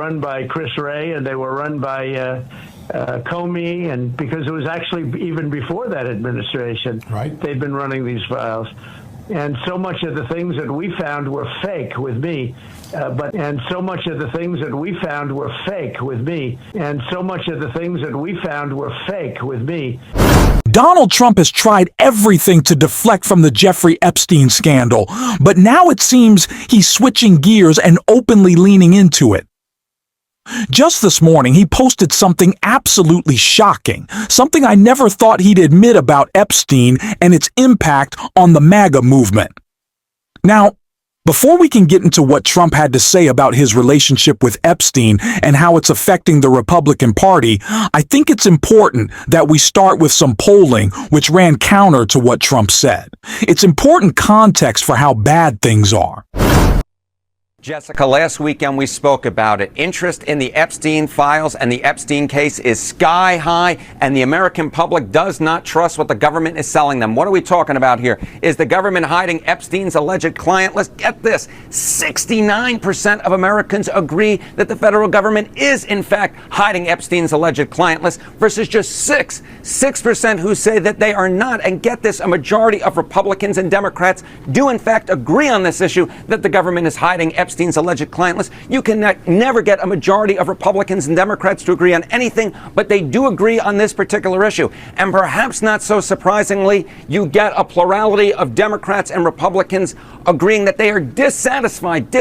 run by Chris Wray, and they were run by Comey, and because it was actually even before that administration, right, they've been running these files. And so much of the things that we found were fake with me. And so much of the things that we found were fake with me. And so much of the things that we found were fake with me. Donald Trump has tried everything to deflect from the Jeffrey Epstein scandal, but now it seems he's switching gears and openly leaning into it. Just this morning, he posted something absolutely shocking, something I never thought he'd admit about Epstein and its impact on the MAGA movement. Now, before we can get into what Trump had to say about his relationship with Epstein and how it's affecting the Republican Party, I think it's important that we start with some polling which ran counter to what Trump said. It's important context for how bad things are. Jessica, last weekend we spoke about it. Interest in the Epstein files and the Epstein case is sky high, and the American public does not trust what the government is selling them. What are we talking about here? Is the government hiding Epstein's alleged client? Let's get this. 69% of Americans agree that the federal government is, in fact, hiding Epstein's alleged client list versus just 6% who say that they are not. And get this, a majority of Republicans and Democrats do, in fact, agree on this issue that the government is hiding Epstein's alleged client list. You can never get a majority of Republicans and Democrats to agree on anything, but they do agree on this particular issue. And perhaps not so surprisingly, you get a plurality of Democrats and Republicans agreeing that they are dissatisfied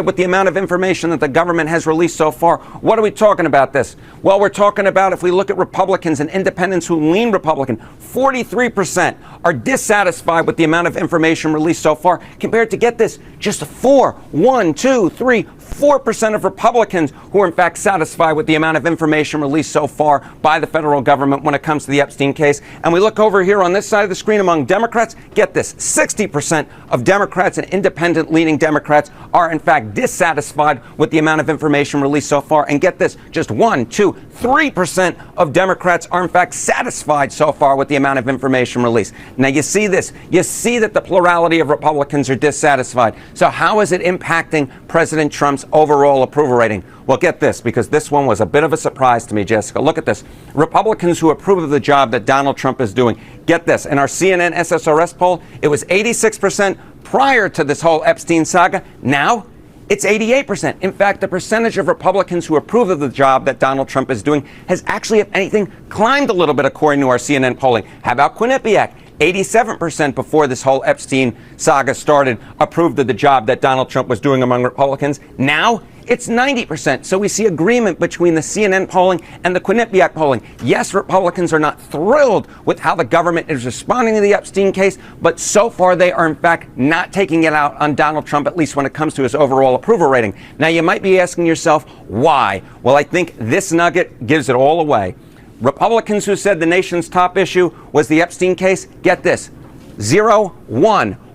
with the amount of information that the government has released so far. What are we talking about this? Well, we're talking about, if we look at Republicans and independents who lean Republican, 43% are dissatisfied with the amount of information released so far, compared to, get this, just 4% of Republicans who are in fact satisfied with the amount of information released so far by the federal government when it comes to the Epstein case. And we look over here on this side of the screen among Democrats, get this, 60% of Democrats and independent-leaning Democrats are in fact dissatisfied with the amount of information released so far. And get this, just 3% of Democrats are in fact satisfied so far with the amount of information released. Now you see this, you see that the plurality of Republicans are dissatisfied. So how is it impacting President Trump's overall approval rating? Well, get this, because this one was a bit of a surprise to me, Jessica. Look at this. Republicans who approve of the job that Donald Trump is doing. Get this. In our CNN SSRS poll, it was 86% prior to this whole Epstein saga. Now, it's 88%. In fact, the percentage of Republicans who approve of the job that Donald Trump is doing has actually, if anything, climbed a little bit according to our CNN polling. How about Quinnipiac? 87% before this whole Epstein saga started approved of the job that Donald Trump was doing among Republicans. Now it's 90%. So we see agreement between the CNN polling and the Quinnipiac polling. Yes, Republicans are not thrilled with how the government is responding to the Epstein case, but so far they are in fact not taking it out on Donald Trump, at least when it comes to his overall approval rating. Now you might be asking yourself, why? Well, I think this nugget gives it all away. Republicans who said the nation's top issue was the Epstein case, get this, 1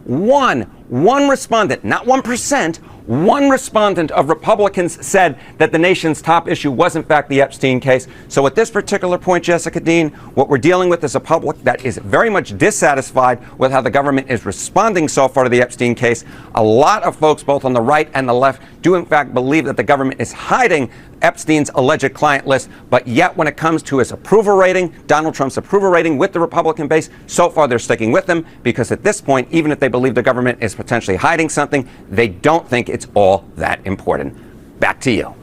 respondent, not 1%, one respondent of Republicans said that the nation's top issue was in fact the Epstein case. So at this particular point, Jessica Dean, what we're dealing with is a public that is very much dissatisfied with how the government is responding so far to the Epstein case. A lot of folks, both on the right and the left, do in fact believe that the government is hiding Epstein's alleged client list, but yet when it comes to his approval rating, Donald Trump's approval rating with the Republican base, so far they're sticking with him, because at this point, even if they believe the government is potentially hiding something, they don't think it's all that important. Back to you.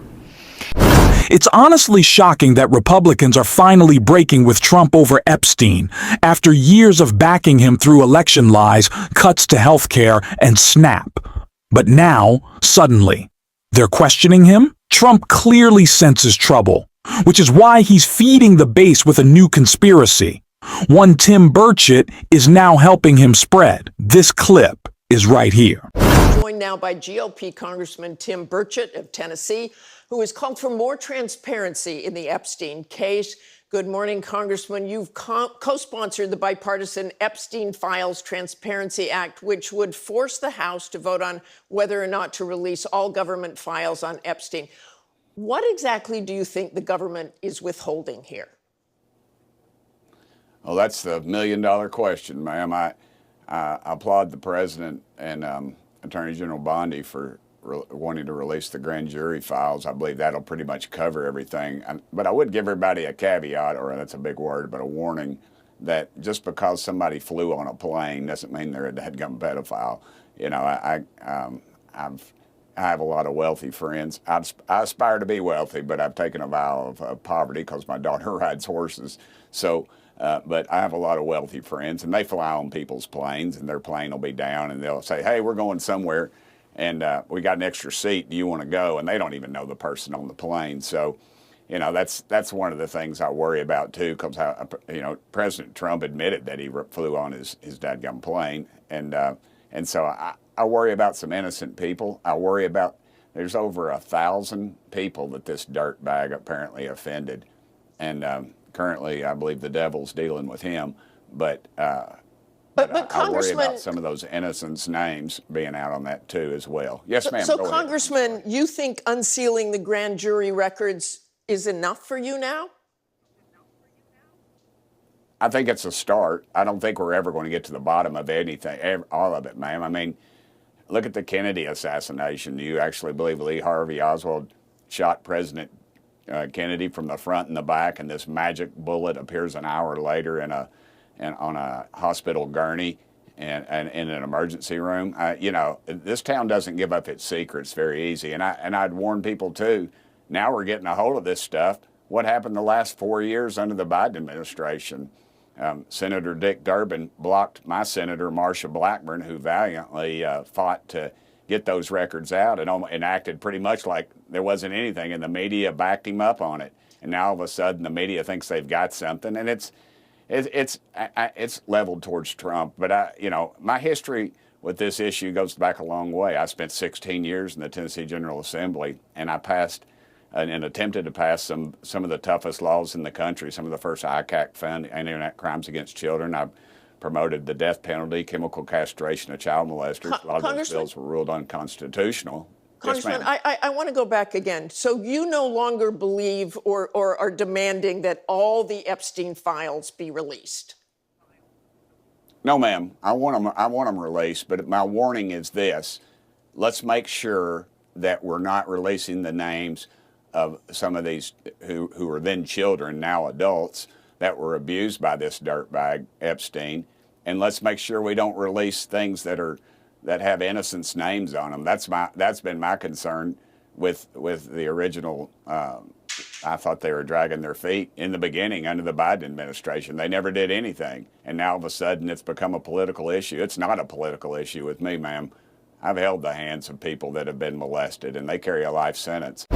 It's honestly shocking that Republicans are finally breaking with Trump over Epstein after years of backing him through election lies, cuts to health care, and SNAP. But now, suddenly, they're questioning him? Trump clearly senses trouble, which is why he's feeding the base with a new conspiracy. One Tim Burchett is now helping him spread. This clip is right here. Joined now by GOP Congressman Tim Burchett of Tennessee, who has called for more transparency in the Epstein case. Good morning, Congressman. You've co-sponsored the bipartisan Epstein Files Transparency Act, which would force the House to vote on whether or not to release all government files on Epstein. What exactly do you think the government is withholding here? Well, that's the million-dollar question, ma'am. I applaud the president and Attorney General Bondi for wanting to release the grand jury files. I believe that'll pretty much cover everything. But I would give everybody a caveat, or that's a big word, but a warning, that just because somebody flew on a plane doesn't mean they're a dadgum pedophile. You know, I have a lot of wealthy friends. I aspire to be wealthy, but I've taken a vow of poverty because my daughter rides horses. So, but I have a lot of wealthy friends, and they fly on people's planes, and their plane will be down, and they'll say, hey, we're going somewhere, and we got an extra seat. Do you want to go? And they don't even know the person on the plane. So, you know, that's one of the things I worry about, too, because, you know, President Trump admitted that he flew on his dadgum plane, and so I worry about some innocent people. I worry about, there's over 1,000 people that this dirtbag apparently offended. And currently, I believe the devil's dealing with him. But I worry about some of those innocents' names being out on that, too, as well. Yes, ma'am. So, Congressman, you think unsealing the grand jury records is enough for you now? I think it's a start. I don't think we're ever going to get to the bottom of anything, all of it, ma'am. I mean, look at the Kennedy assassination. Do you actually believe Lee Harvey Oswald shot President Kennedy from the front and the back, and this magic bullet appears an hour later on a hospital gurney and in an emergency room? You know, this town doesn't give up its secrets very easy, and I'd warn people too. Now we're getting a hold of this stuff. What happened the last 4 years under the Biden administration? Senator Dick Durbin blocked my Senator Marsha Blackburn, who valiantly fought to get those records out and acted pretty much like there wasn't anything, and the media backed him up on it. And now all of a sudden the media thinks they've got something, and it's leveled towards Trump. But you know, my history with this issue goes back a long way. I spent 16 years in the Tennessee General Assembly, and I passed and attempted to pass some of the toughest laws in the country, some of the first ICAC found internet crimes against children. I promoted the death penalty, chemical castration of child molesters. A lot of those bills were ruled unconstitutional. Congressman, Yes, I want to go back again. So you no longer believe or are demanding that all the Epstein files be released? No, ma'am. I want them released, but my warning is this. Let's make sure that we're not releasing the names of some of these who were then children, now adults, that were abused by this dirtbag Epstein, and let's make sure we don't release things that have innocents' names on them. That's been my concern with the original. I thought they were dragging their feet in the beginning under the Biden administration. They never did anything, and now all of a sudden it's become a political issue. It's not a political issue with me, ma'am. I've held the hands of people that have been molested, and they carry a life sentence.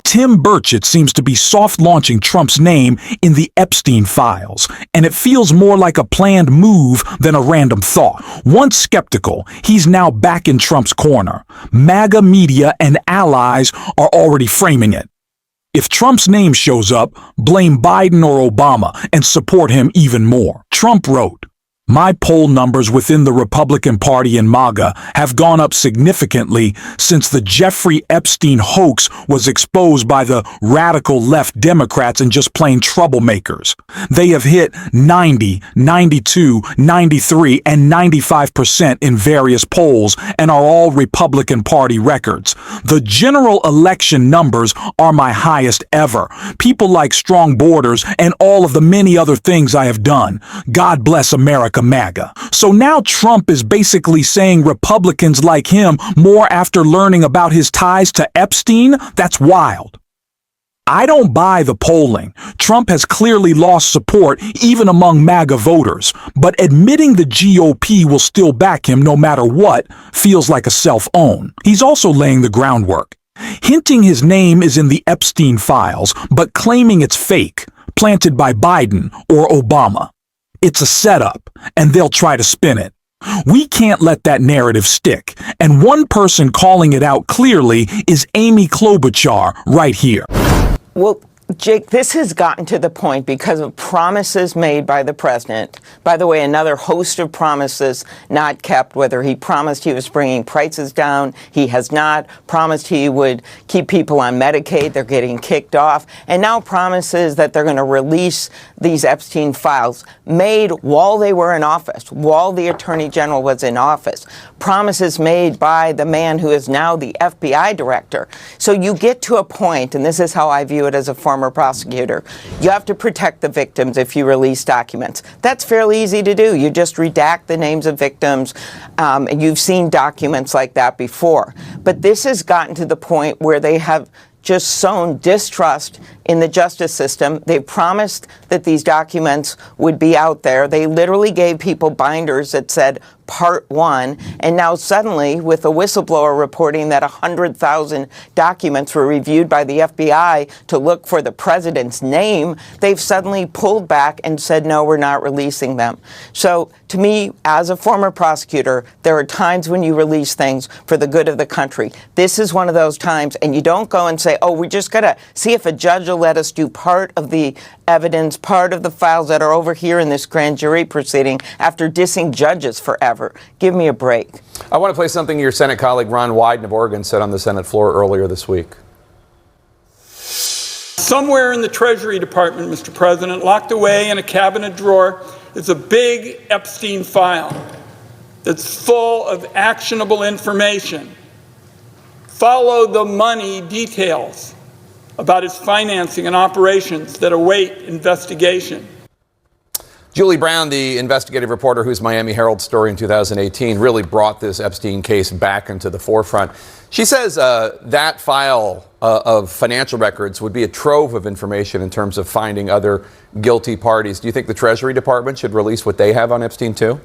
Tim Burchett seems to be soft-launching Trump's name in the Epstein files, and it feels more like a planned move than a random thought. Once skeptical, he's now back in Trump's corner. MAGA media and allies are already framing it. If Trump's name shows up, blame Biden or Obama and support him even more. Trump wrote, "My poll numbers within the Republican Party and MAGA have gone up significantly since the Jeffrey Epstein hoax was exposed by the radical left Democrats and just plain troublemakers. They have hit 90, 92, 93, and 95% in various polls and are all Republican Party records. The general election numbers are my highest ever. People like strong borders and all of the many other things I have done. God bless America. MAGA." So now Trump is basically saying Republicans like him more after learning about his ties to Epstein? That's wild. I don't buy the polling. Trump has clearly lost support even among MAGA voters, but admitting the GOP will still back him no matter what feels like a self-own. He's also laying the groundwork, hinting his name is in the Epstein files, but claiming it's fake, planted by Biden or Obama. It's a setup, and they'll try to spin it. We can't let that narrative stick, and one person calling it out clearly is Amy Klobuchar right here. Well, Jake, this has gotten to the point because of promises made by the president. By the way, another host of promises not kept, whether he promised he was bringing prices down, he has not, promised he would keep people on Medicaid, they're getting kicked off, and now promises that they're going to release these Epstein files made while they were in office, while the Attorney General was in office. Promises made by the man who is now the FBI director. So you get to a point, and this is how I view it as a former prosecutor, you have to protect the victims if you release documents. That's fairly easy to do. You just redact the names of victims, and you've seen documents like that before. But this has gotten to the point where they have just sown distrust in the justice system. They promised that these documents would be out there. They literally gave people binders that said Part 1, and now suddenly, with a whistleblower reporting that 100,000 documents were reviewed by the FBI to look for the president's name, they've suddenly pulled back and said, no, we're not releasing them. So, to me, as a former prosecutor, there are times when you release things for the good of the country. This is one of those times, and you don't go and say, oh, we just got to see if a judge will let us do part of the evidence, part of the files that are over here in this grand jury proceeding after dissing judges forever. Give me a break. I want to play something your Senate colleague Ron Wyden of Oregon said on the Senate floor earlier this week. Somewhere in the Treasury Department, Mr. President, locked away in a cabinet drawer, is a big Epstein file that's full of actionable information. Follow the money details about its financing and operations that await investigation. Julie Brown, the investigative reporter whose Miami Herald story in 2018 really brought this Epstein case back into the forefront. She says that file of financial records would be a trove of information in terms of finding other guilty parties. Do you think the Treasury Department should release what they have on Epstein too?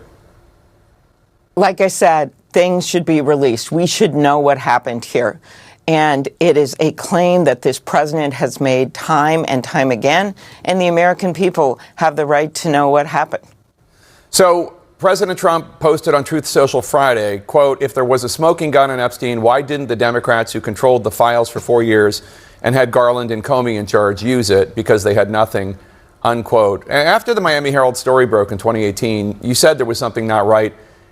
Like I said, things should be released. We should know what happened here. And it is a claim that this president has made time and time again, and the American people have the right to know what happened. So President Trump posted on Truth Social Friday, quote, if there was a smoking gun on Epstein, why didn't the Democrats who controlled the files for 4 years and had Garland and Comey in charge use it because they had nothing, unquote. After the Miami Herald story broke in 2018, you said there was something not right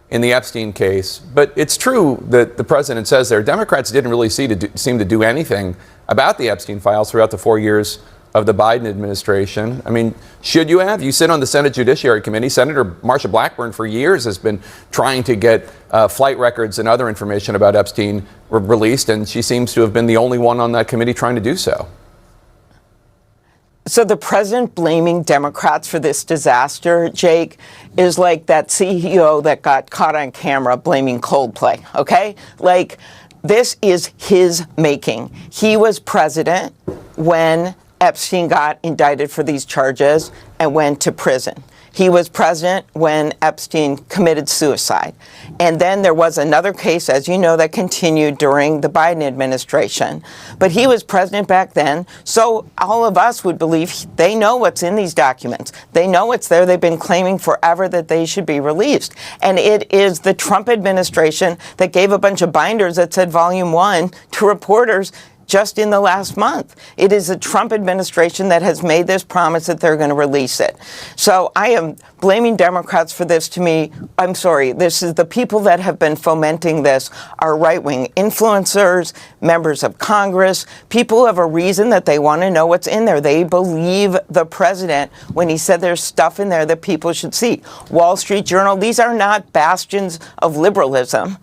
in the Epstein case. But it's true that the president says there, Democrats didn't really seem to do anything about the Epstein files throughout the 4 years of the Biden administration. I mean, should you have? You sit on the Senate Judiciary Committee. Senator Marsha Blackburn for years has been trying to get flight records and other information about Epstein released, and she seems to have been the only one on that committee trying to do so. So the president blaming Democrats for this disaster, Jake, is like that CEO that got caught on camera blaming Coldplay, okay? Like, this is his making. He was president when Epstein got indicted for these charges and went to prison. He was president when Epstein committed suicide. And then there was another case, as you know, that continued during the Biden administration. But he was president back then, so all of us would believe they know what's in these documents. They know it's there. They've been claiming forever that they should be released. And it is the Trump administration that gave a bunch of binders that said Volume 1 to reporters just in the last month. It is the Trump administration that has made this promise that they're going to release it. So I am blaming Democrats for this. To me, I'm sorry, this is the people that have been fomenting this are right-wing influencers, members of Congress, people who have a reason that they want to know what's in there. They believe the president when he said there's stuff in there that people should see. Wall Street Journal, these are not bastions of liberalism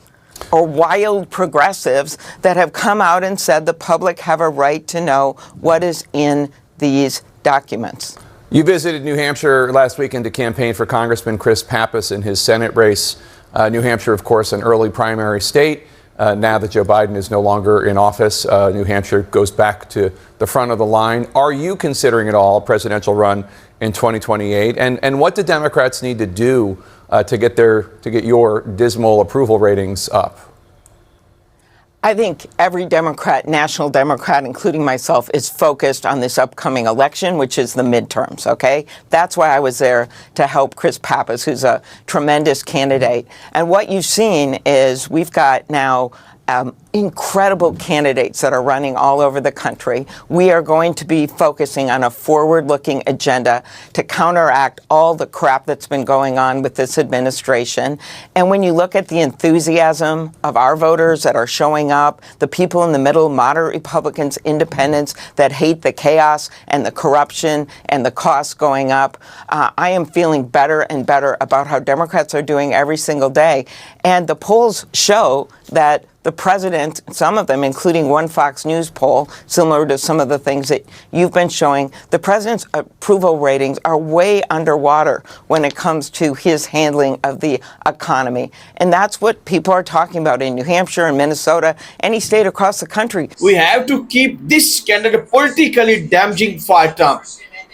or wild progressives that have come out and said the public have a right to know what is in these documents. You visited New Hampshire last weekend to campaign for Congressman Chris Pappas in his Senate race. New Hampshire, of course, an early primary state. Now that Joe Biden is no longer in office, New Hampshire goes back to the front of the line. Are you considering at all a presidential run in 2028? And what do Democrats need to do to get your dismal approval ratings up? I think every Democrat, national Democrat, including myself, is focused on this upcoming election, which is the midterms, okay? That's why I was there to help Chris Pappas, who's a tremendous candidate. And what you've seen is we've got now incredible candidates that are running all over the country. We are going to be focusing on a forward-looking agenda to counteract all the crap that's been going on with this administration. And when you look at the enthusiasm of our voters that are showing up, the people in the middle, moderate Republicans, independents that hate the chaos and the corruption and the costs going up, I am feeling better and better about how Democrats are doing every single day. And the polls show that the president, some of them, including one Fox News poll, similar to some of the things that you've been showing, the president's approval ratings are way underwater when it comes to his handling of the economy. And that's what people are talking about in New Hampshire and Minnesota, any state across the country. We have to keep this candidate politically damaging for Trump.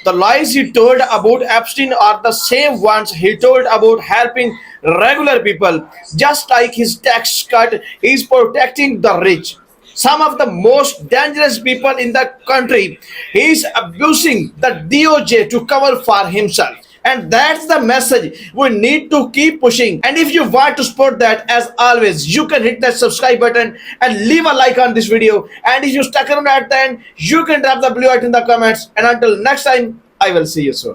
The lies he told about Epstein are the same ones he told about helping regular people. Just like his tax cut is protecting the rich. Some of the most dangerous people in the country, he is abusing the DOJ to cover for himself. And that's the message we need to keep pushing. And if you want to support that, as always, you can hit that subscribe button and leave a like on this video. And if you stuck around at the end, you can drop the blue art in the comments. And until next time, I will see you soon.